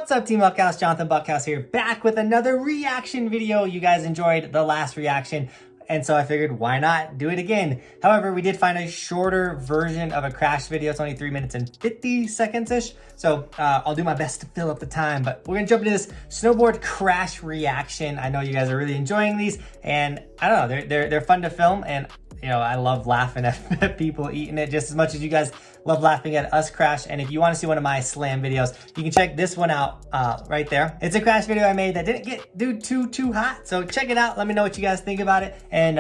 What's up, Team Buckhouse? Johnathan Buckhouse here, back with another reaction video. You guys enjoyed the last reaction, and so I figured why not do it again. However, we did find a shorter version of a crash video. It's only 3 minutes and 50 seconds-ish, so I'll do my best to fill up the time, but we're gonna jump into this snowboard crash reaction. I know you guys are really enjoying these, and I don't know, they're fun to film, and you know, I love laughing at people eating it just as much as you guys love laughing at us crash. And if you want to see one of my slam videos, you can check this one out right there. It's a crash video I made that didn't get too hot. So check it out. Let me know what you guys think about it. And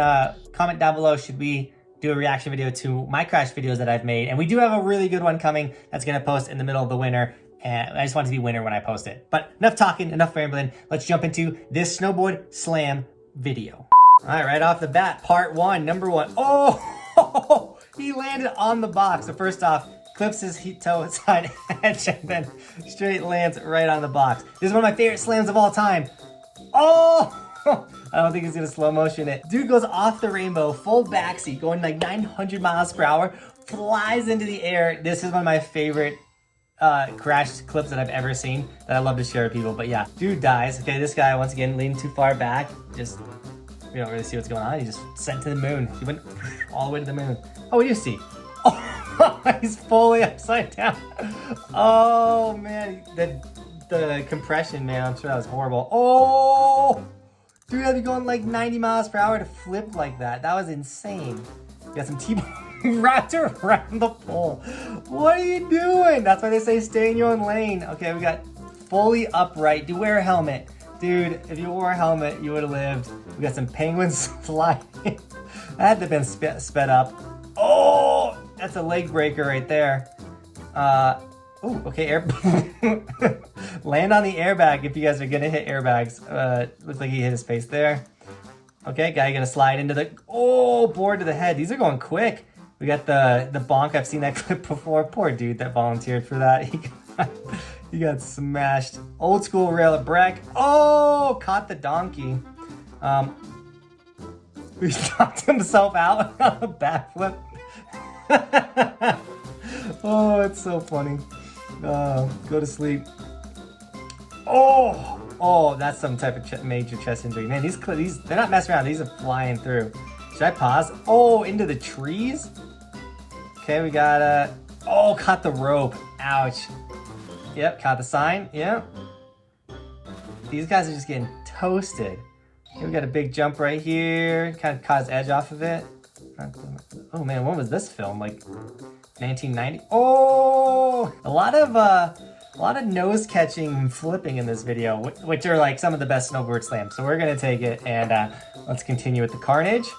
comment down below, should we do a reaction video to my crash videos that I've made? And we do have a really good one coming that's going to post in the middle of the winter. And I just want it to be winter when I post it. But enough talking, enough rambling. Let's jump into this snowboard slam video. All right off the bat, part one, number one. Oh, he landed on the box. So first off, clips his toe side edge and then straight lands right on the box. This is one of my favorite slams of all time. Oh, I don't think he's gonna slow motion it. Dude goes off the rainbow, full backseat, going like 900 miles per hour, flies into the air. This is one of my favorite crash clips that I've ever seen that I love to share with people. But yeah, dude dies. Okay, this guy, once again, leaned too far back. Just, we don't really see what's going on. He just sent to the moon. He went all the way to the moon. Oh, what do you see? Oh, he's fully upside down. Oh man, the compression, man, I'm sure that was horrible. Oh, dude, I'd be going like 90 miles per hour to flip like that. That was insane. You got some T-bone wrapped around the pole. What are you doing? That's why they say stay in your own lane. Okay, we got fully upright. Do wear a helmet. Dude, if you wore a helmet, you would have lived. We got some penguins flying. That had to have been sped up. Oh, that's a leg breaker right there. Oh, okay, land on the airbag if you guys are gonna hit airbags. Looks like he hit his face there. Okay, guy gonna slide into the, board to the head. These are going quick. We got the bonk. I've seen that clip before. Poor dude that volunteered for that. He got smashed. Old school rail at Breck. Oh, caught the donkey. He knocked himself out on a backflip. Oh, it's so funny. Go to sleep. Oh, that's some type of major chest injury. Man, these they're not messing around. These are flying through. Should I pause? Oh, into the trees? Okay, we got caught the rope. Ouch. Yep, caught the sign. Yep. These guys are just getting toasted. Okay, we got a big jump right here. Kind of caught his edge off of it. Oh man, when was this film? Like 1990? Oh, a lot of nose catching and flipping in this video, which are like some of the best snowboard slams. So we're gonna take it and let's continue with the carnage.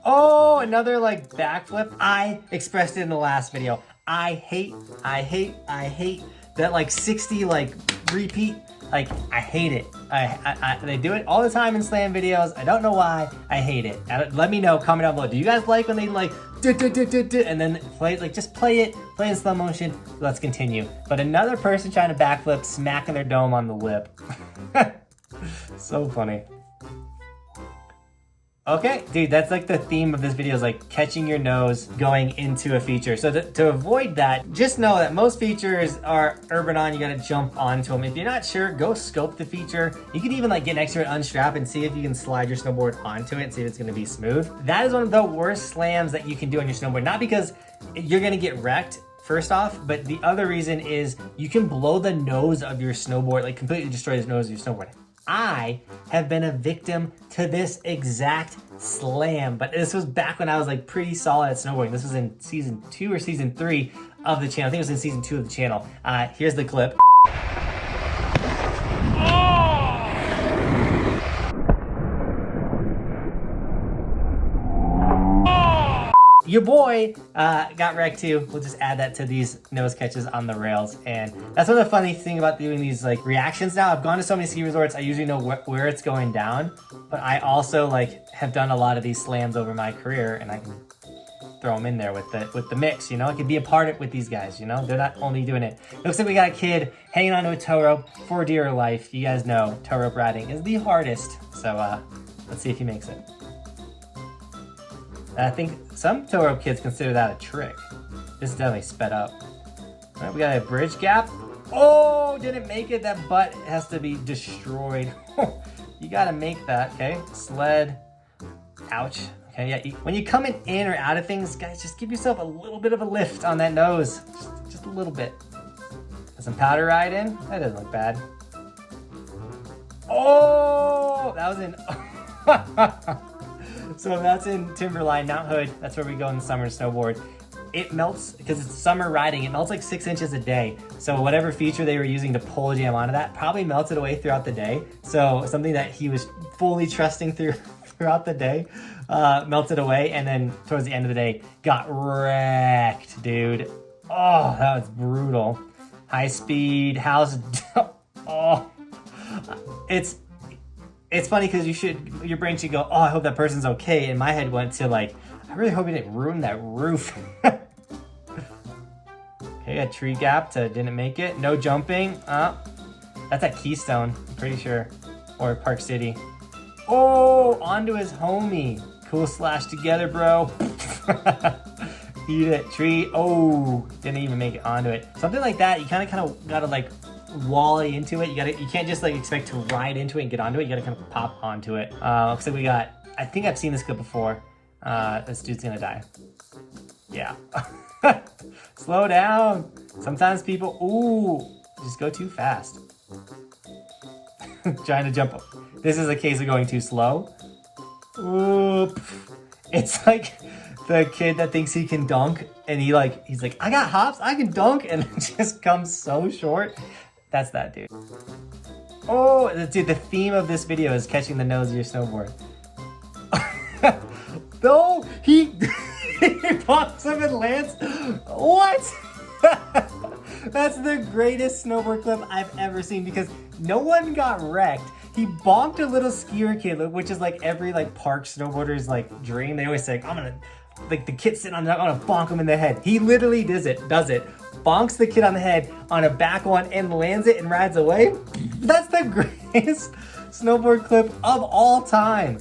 Oh, another like backflip. I expressed it in the last video. I hate that like 60 like repeat. Like, I hate it. They do it all the time in slam videos. I don't know why. I hate it. Let me know, comment down below. Do you guys like when they like and then play, like just play it in slow motion? Let's continue. But another person trying to backflip, smacking their dome on the lip. So funny. Okay, dude, that's like the theme of this video, is like catching your nose going into a feature. So to avoid that, just know that most features are urban on. You gotta jump onto them. If you're not sure, go scope the feature. You can even like get next to it, unstrap, and see if you can slide your snowboard onto it and see if it's gonna be smooth. That is one of the worst slams that you can do on your snowboard. Not because you're gonna get wrecked, first off, but the other reason is you can blow the nose of your snowboard, like completely destroy the nose of your snowboard. I have been a victim to this exact slam, but this was back when I was like pretty solid at snowboarding. This was in season 2 or season 3 of the channel. I think it was in season 2 of the channel. Here's the clip. Your boy got wrecked too. We'll just add that to these nose catches on the rails. And that's one of the funny thing about doing these like reactions now. I've gone to so many ski resorts, I usually know where it's going down, but I also like have done a lot of these slams over my career, and I can throw them in there with the mix, you know? I could be a part of it with these guys, you know? They're not only doing it. It looks like we got a kid hanging onto a tow rope for dear life. You guys know tow rope riding is the hardest. So let's see if he makes it. I think some tow rope kids consider that a trick. This is definitely sped up. All right, we got a bridge gap. Oh, didn't make it. That butt has to be destroyed. You gotta make that, okay? Sled. Ouch. Okay, yeah, when you come in or out of things, guys, just give yourself a little bit of a lift on that nose. Just a little bit. Got some powder ride in. That doesn't look bad. Oh, that was in... So that's in Timberline, Mount Hood. That's where we go in the summer to snowboard. It melts, because it's summer riding, it melts like 6 inches a day. So whatever feature they were using to pull jam onto that probably melted away throughout the day. So something that he was fully trusting throughout the day melted away, and then towards the end of the day got wrecked, dude. Oh, that was brutal. High speed, how's... Oh, it's funny because your brain should go, oh, I hope that person's okay. And my head went to like, I really hope he didn't ruin that roof. Okay, a tree gap to didn't make it. No jumping. That's at Keystone, I'm pretty sure. Or Park City. Oh, onto his homie. Cool slash together, bro. Eat it, tree. Oh, didn't even make it onto it. Something like that, you kind of gotta like wally into it. You can't just like expect to ride into it and get onto it. You gotta kind of pop onto it. Looks like we got, I think I've seen this clip before. This dude's gonna die. Yeah. Slow down. Sometimes people, ooh, just go too fast. Trying to jump. This is a case of going too slow. Oop. It's like the kid that thinks he can dunk and he's like, I got hops, I can dunk, and it just comes so short. That's that dude. Oh, dude, the theme of this video is catching the nose of your snowboard. No, he pops him and lands. What? That's the greatest snowboard clip I've ever seen, because no one got wrecked. He bonked a little skier kid, which is like every like park snowboarder's like dream. They always say, I'm gonna, like the kid sitting on the, I'm gonna bonk him in the head. He literally does it, bonks the kid on the head on a back one and lands it and rides away. That's the greatest snowboard clip of all time.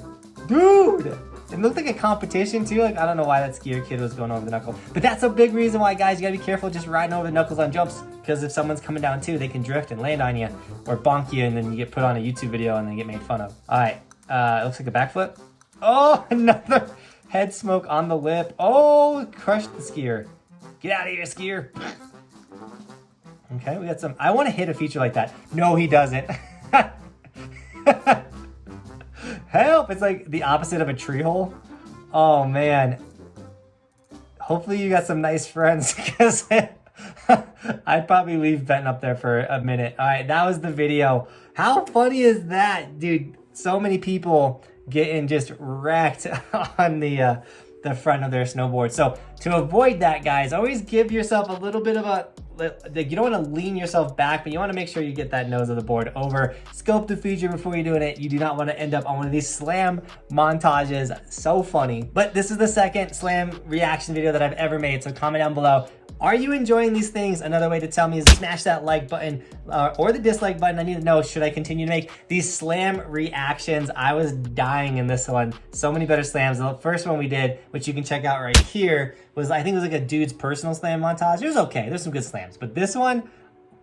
Dude! It looked like a competition too. Like, I don't know why that skier kid was going over the knuckle. But that's a big reason why, guys, you gotta be careful just riding over the knuckles on jumps. Because if someone's coming down too, they can drift and land on you. Or bonk you, and then you get put on a YouTube video and then get made fun of. Alright, it looks like a backflip. Oh, another head smoke on the lip. Oh, crushed the skier. Get out of here, skier. Okay, we got some. I want to hit a feature like that. No, he doesn't. Help! It's like the opposite of a tree hole. Oh man. Hopefully you got some nice friends, because I'd probably leave Ben up there for a minute. All right, that was the video. How funny is that, dude? So many people getting just wrecked on the front of their snowboard. So to avoid that, guys, always give yourself a little bit of a, you don't want to lean yourself back, but you want to make sure you get that nose of the board over. Scope the feature before you're doing it. You do not want to end up on one of these slam montages. So funny. But this is the second slam reaction video that I've ever made, so comment down below. Are you enjoying these things? Another way to tell me is smash that like button or the dislike button. I need to know, should I continue to make these slam reactions? I was dying in this one. So many better slams. The first one we did, which you can check out right here, was, I think it was like a dude's personal slam montage. It was okay. There's some good slams. But this one,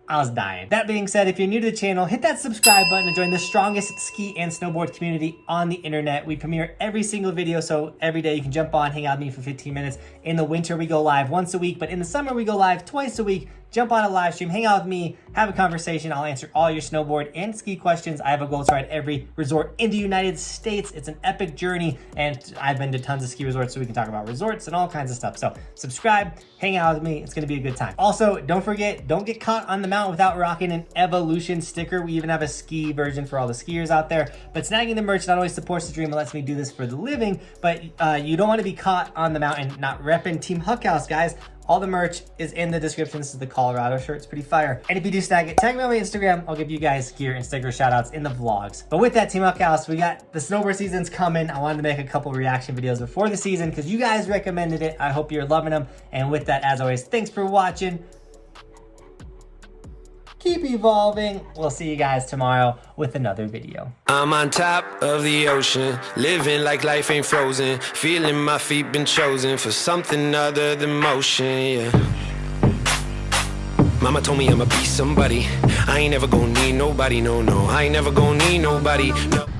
I was dying. That being said, if you're new to the channel, hit that subscribe button and join the strongest ski and snowboard community on the internet. We premiere every single video, so every day you can jump on, hang out with me for 15 minutes. In the winter, we go live once a week, but in the summer, we go live twice a week. Jump on a live stream, hang out with me, have a conversation. I'll answer all your snowboard and ski questions. I have a goal to ride every resort in the United States. It's an epic journey, and I've been to tons of ski resorts, so we can talk about resorts and all kinds of stuff. So subscribe, hang out with me. It's gonna be a good time. Also, don't forget, don't get caught on the mountain without rocking an Evolution sticker. We even have a ski version for all the skiers out there. But snagging the merch not only supports the dream, it lets me do this for the living, but you don't wanna be caught on the mountain not repping Team Buckhouse, guys. All the merch is in the description. This is the Colorado shirt. It's pretty fire. And if you do snag it, tag me on my Instagram. I'll give you guys gear and sticker shout outs in the vlogs. But with that, Team Buckhouse, we got the snowboard season's coming. I wanted to make a couple reaction videos before the season because you guys recommended it. I hope you're loving them. And with that, as always, thanks for watching. Keep evolving. We'll see you guys tomorrow with another video. I'm on top of the ocean, living like life ain't frozen, feeling my feet been chosen for something other than motion, yeah. Mama told me I'ma be somebody. I ain't never gonna need nobody, no, no. I ain't never gonna need nobody, no.